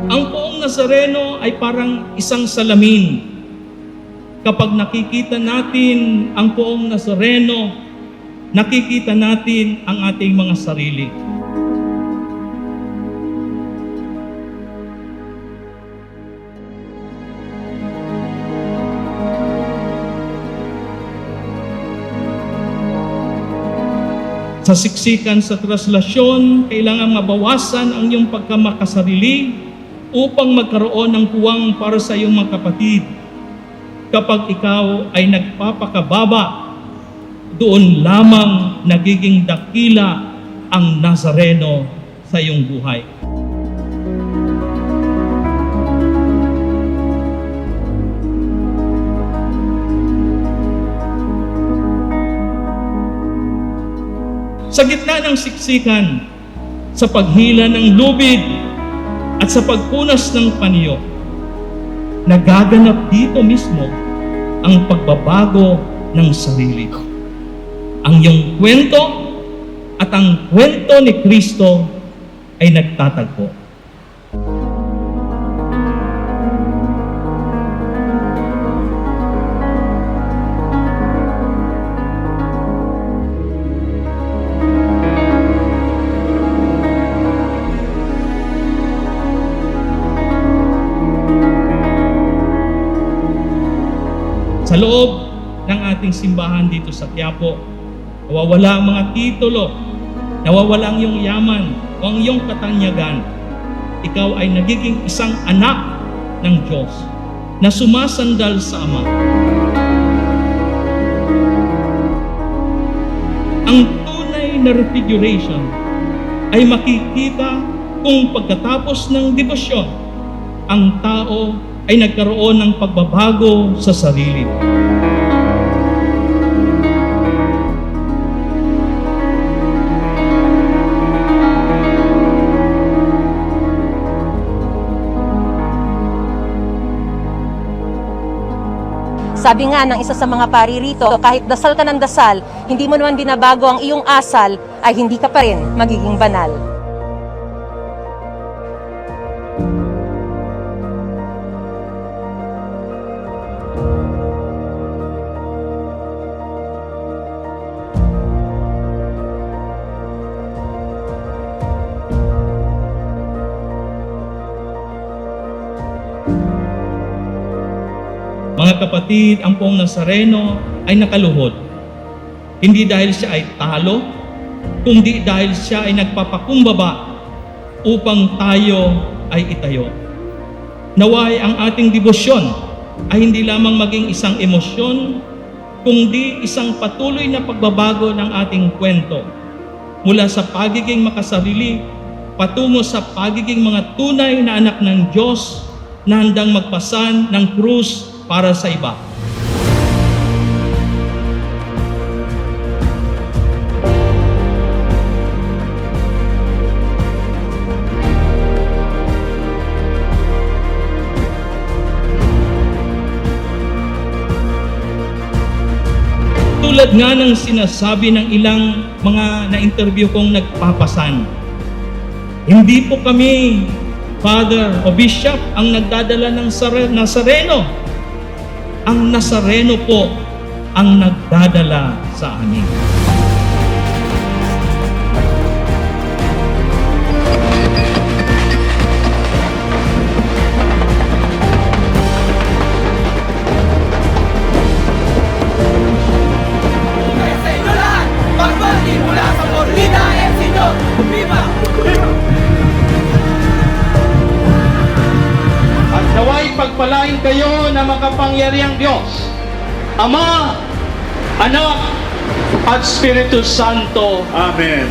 Ang poong Nazareno ay parang isang salamin. Kapag nakikita natin ang poong Nazareno, nakikita natin ang ating mga sarili. Sa siksikan sa traslasyon, kailangan mabawasan ang iyong pagkamakasarili upang magkaroon ng puwang para sa iyong mga kapatid. Kapag ikaw ay nagpapakababa, doon lamang nagiging dakila ang Nazareno sa iyong buhay. Sa gitna ng siksikan, sa paghila ng lubid at sa pagpunas ng panyo, nagaganap dito mismo ang pagbabago ng sarili. Ang iyong kwento at ang kwento ni Kristo ay nagtatagpo. Sa loob ng ating simbahan dito sa Quiapo, nawawala ang mga titulo, nawawala ang iyong yaman o ang iyong katanyagan. Ikaw ay nagiging isang anak ng Diyos na sumasandal sa Ama. Ang tunay na refiguration ay makikita kung pagkatapos ng debosyon, ang tao ay nagkaroon ng pagbabago sa sarili. Sabi nga ng isa sa mga pari rito, kahit dasal ka ng dasal, hindi mo naman binabago ang iyong asal, ay hindi ka pa rin magiging banal. Mga kapatid, ang poong Nazareno ay nakaluhod. Hindi dahil siya ay talo, kundi dahil siya ay nagpapakumbaba upang tayo ay itayo. Naway ang ating debosyon ay hindi lamang maging isang emosyon, kundi isang patuloy na pagbabago ng ating kwento. Mula sa pagiging makasarili, patungo sa pagiging mga tunay na anak ng Diyos na handang magpasan ng krus para sa iba. Tulad nga ng sinasabi ng ilang mga na-interview kong nagpapasan, hindi po kami, Father o Bishop, ang nagdadala ng Nazareno. Ang Nazareno po ang nagdadala sa amin. Sa inyo lahat, pagbati mula sa Corvina El Señor. Viva! At naway pagpalain kayo na makapangyarihang Diyos, Ama, Anak, at Espiritu Santo. Amen.